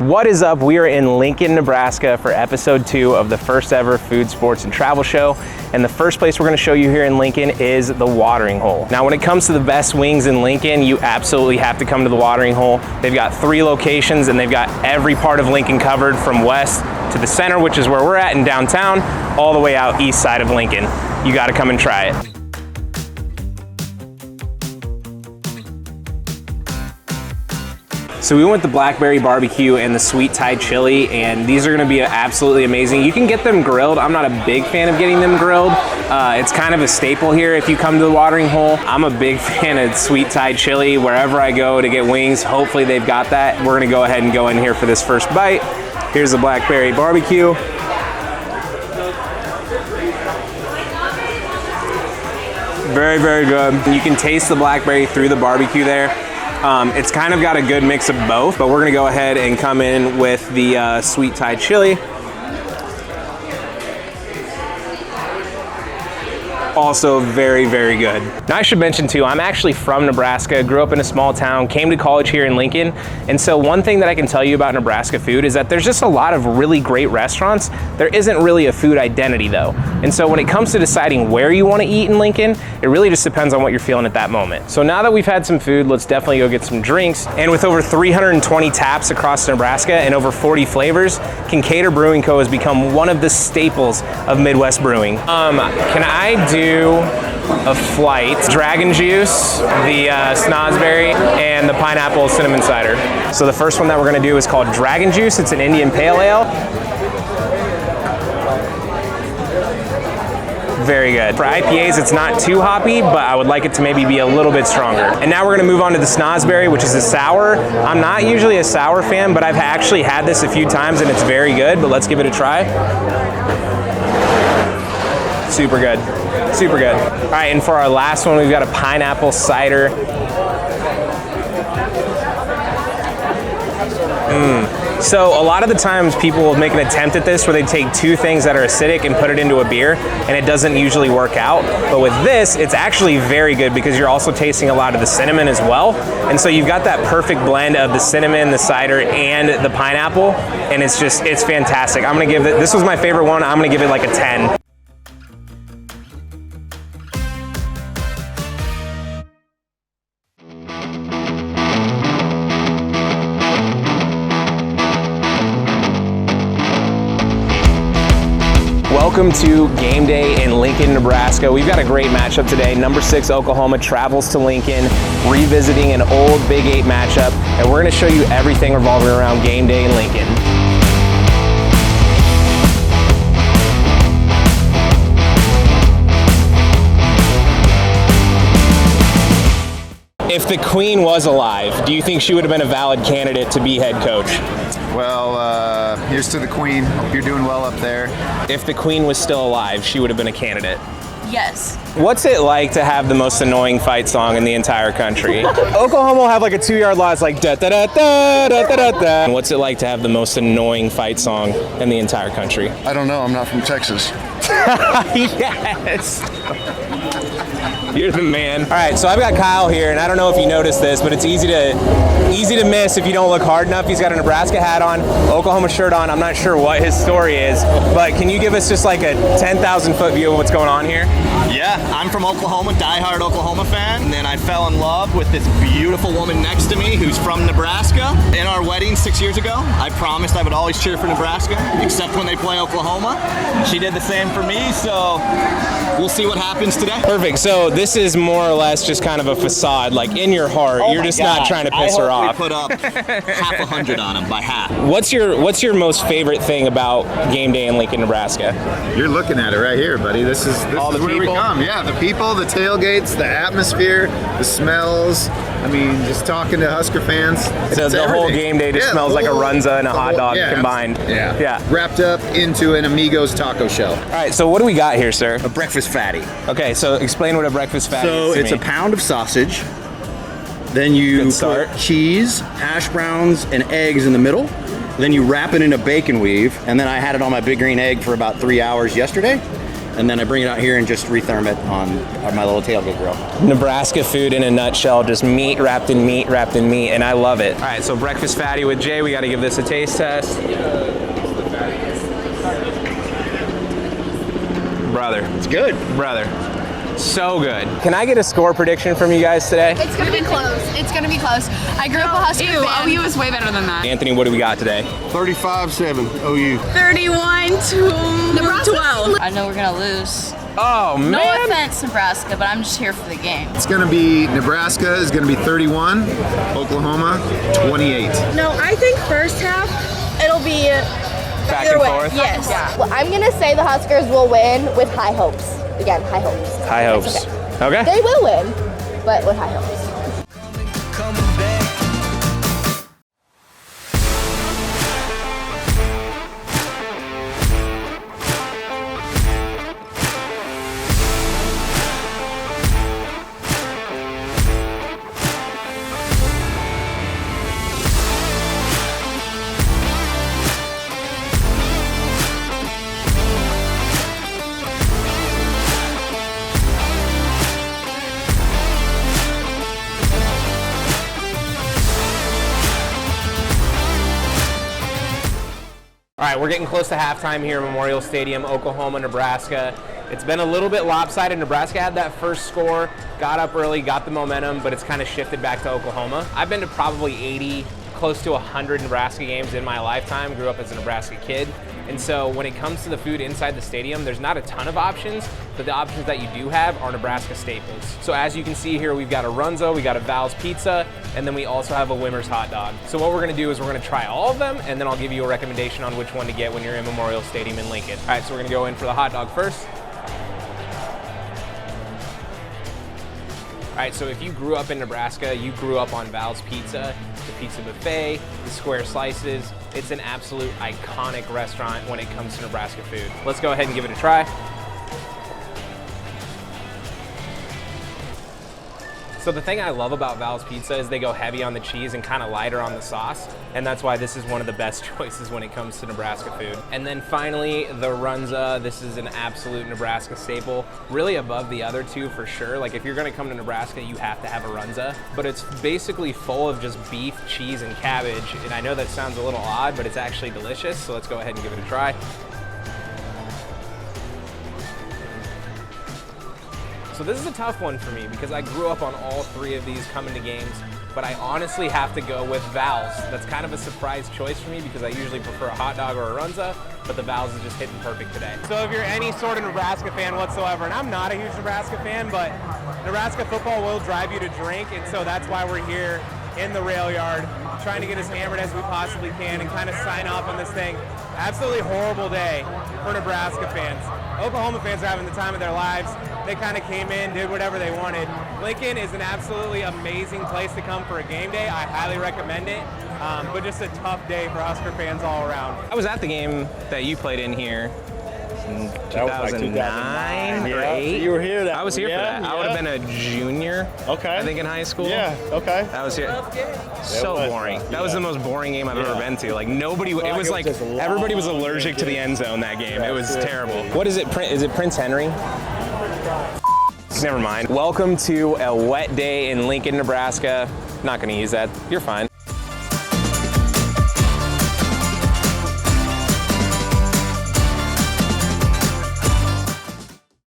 What is up? We are in Lincoln, Nebraska for episode 2 of the first ever food, sports, and travel show. And the first place we're going to show you here in Lincoln is the Watering Hole. Now, when it comes to the best wings in Lincoln, you absolutely have to come to the Watering Hole. They've got 3 locations and they've got every part of Lincoln covered from west to the center, which is where we're at in downtown, all the way out east side of Lincoln. You got to come and try it. So we went with the blackberry barbecue and the sweet Thai chili, and these are gonna be absolutely amazing. You can get them grilled. I'm not a big fan of getting them grilled. It's kind of a staple here if you come to the Watering Hole. I'm a big fan of sweet Thai chili. Wherever I go to get wings, hopefully they've got that. We're gonna go ahead and go in here for this first bite. Here's the blackberry barbecue. Very, very good. You can taste the blackberry through the barbecue there. It's kind of got a good mix of both, but we're gonna go ahead and come in with the sweet Thai chili. Also very, very good. Now I should mention too, I'm actually from Nebraska, grew up in a small town, came to college here in Lincoln. And so one thing that I can tell you about Nebraska food is that there's just a lot of really great restaurants. There isn't really a food identity though. And so when it comes to deciding where you want to eat in Lincoln, it really just depends on what you're feeling at that moment. So now that we've had some food, let's definitely go get some drinks. And with over 320 taps across Nebraska and over 40 flavors, Kincaider Brewing Co has become one of the staples of Midwest brewing. Can I do a flight, dragon juice, the snozberry, and the pineapple cinnamon cider? So the first one that we're gonna do is called dragon juice. It's an Indian pale ale. Very good. For IPAs, it's not too hoppy, but I would like it to maybe be a little bit stronger. And now we're gonna move on to the snozberry, which is a sour. I'm not usually a sour fan, but I've actually had this a few times and it's very good, but let's give it a try. Super good. Super good. All right, and for our last one, we've got a pineapple cider. So a lot of the times people will make an attempt at this where they take 2 things that are acidic and put it into a beer, and it doesn't usually work out. But with this, it's actually very good because you're also tasting a lot of the cinnamon as well. And so you've got that perfect blend of the cinnamon, the cider, and the pineapple, and it's fantastic. I'm gonna give it, this was my favorite one, I'm gonna give it like a 10. Welcome to game day in Lincoln, Nebraska. We've got a great matchup today. Number 6 Oklahoma travels to Lincoln, revisiting an old Big 8 matchup, and we're gonna show you everything revolving around game day in Lincoln. If the Queen was alive, do you think she would have been a valid candidate to be head coach? Well, here's to the Queen. Hope you're doing well up there. If the Queen was still alive, she would have been a candidate. Yes. What's it like to have the most annoying fight song in the entire country? Oklahoma will have like a 2-yard line. It's like da da da da da da da da. What's it like to have the most annoying fight song in the entire country? I don't know. I'm not from Texas. Yes. You're the man. All right, so I've got Kyle here, and I don't know if you noticed this, but it's easy to miss if you don't look hard enough. He's got a Nebraska hat on, Oklahoma shirt on. I'm not sure what his story is, but can you give us just like a 10,000 foot view of what's going on here? Yeah, I'm from Oklahoma, diehard Oklahoma fan, and then I fell in love with this beautiful woman next to me who's from Nebraska. In our wedding 6 years ago, I promised I would always cheer for Nebraska, except when they play Oklahoma. She did the same for me, so we'll see what happens today. Perfect. So this is more or less just kind of a facade, like in your heart. You're just not trying to piss her off. I put up half 100 on him by half. What's your most favorite thing about game day in Lincoln, Nebraska? You're looking at it right here, buddy. This is All the where we people? come. Yeah, the people, the tailgates, the atmosphere, the smells. I mean, just talking to Husker fans. So the whole game day just smells like a Runza and a hot dog combined. Yeah. Wrapped up into an Amigos taco shell. All right, so what do we got here, sir? A breakfast fatty. Okay, so explain what a breakfast fatty is So to it's me. a pound of sausage. Then you Good start. put cheese, hash browns, and eggs in the middle. Then you wrap it in a bacon weave. And then I had it on my big green egg for about 3 hours yesterday. and then I bring it out here and just retherm it on my little tailgate grill. Nebraska food in a nutshell, just meat wrapped in meat wrapped in meat, and I love it. All right, so breakfast fatty with Jay. We got to give this a taste test. Brother. It's good. Brother. So good. Can I get a score prediction from you guys today? It's gonna be close. It's gonna be close. I grew up a Husker fan. OU was way better than that. Anthony, what do we got today? 35-7 OU. 31-12. I know we're gonna lose. Oh, man. No offense, Nebraska, but I'm just here for the game. It's gonna be Nebraska is gonna be 31, Oklahoma 28. No, I think first half it'll be Back and forth? Yes. Yeah. Well, I'm gonna say the Huskers will win with high hopes. Again, high hopes. High hopes. Okay. They will win, but with high hopes. All right, we're getting close to halftime here at Memorial Stadium, Oklahoma, Nebraska. It's been a little bit lopsided. Nebraska had that first score, got up early, got the momentum, but it's kind of shifted back to Oklahoma. I've been to probably 80, close to 100 Nebraska games in my lifetime. Grew up as a Nebraska kid. And so when it comes to the food inside the stadium, there's not a ton of options, but the options that you do have are Nebraska staples. So as you can see here, we've got a Runza, we got a Val's Pizza, and then we also have a Wimmer's hot dog. So what we're gonna do is we're gonna try all of them, and then I'll give you a recommendation on which one to get when you're in Memorial Stadium in Lincoln. All right, so we're gonna go in for the hot dog first. All right, so if you grew up in Nebraska, you grew up on Val's Pizza, the pizza buffet, the square slices. It's an absolute iconic restaurant when it comes to Nebraska food. Let's go ahead and give it a try. So the thing I love about Val's Pizza is they go heavy on the cheese and kind of lighter on the sauce, and that's why this is one of the best choices when it comes to Nebraska food. And then finally, the Runza. This is an absolute Nebraska staple, really above the other two for sure. Like if you're gonna come to Nebraska, you have to have a Runza, but it's basically full of just beef, cheese, and cabbage. And I know that sounds a little odd, but it's actually delicious. So let's go ahead and give it a try. So this is a tough one for me because I grew up on all three of these coming to games, but I honestly have to go with Val's. That's kind of a surprise choice for me because I usually prefer a hot dog or a Runza, but the Val's is just hitting perfect today. So if you're any sort of Nebraska fan whatsoever, and I'm not a huge Nebraska fan, but Nebraska football will drive you to drink, and so that's why we're here in the rail yard, trying to get as hammered as we possibly can and kind of sign off on this thing. Absolutely horrible day for Nebraska fans. Oklahoma fans are having the time of their lives. They kind of came in, did whatever they wanted. Lincoln is an absolutely amazing place to come for a game day. I highly recommend it, but just a tough day for Husker fans all around. I was at the game that you played in here in 2009 or 8. You were here that I was here for that. I would have been a junior, Okay. I think, in high school. Yeah, okay. That was here. So was boring. tough, That was yeah. the most boring game I've ever Yeah. been to. Like nobody, it was like just long, everybody was allergic to the end zone that game. It was That's it. terrible. What is it? Is it Prince Henry? Never mind. Welcome to a wet day in Lincoln, Nebraska. Not gonna use that. You're fine.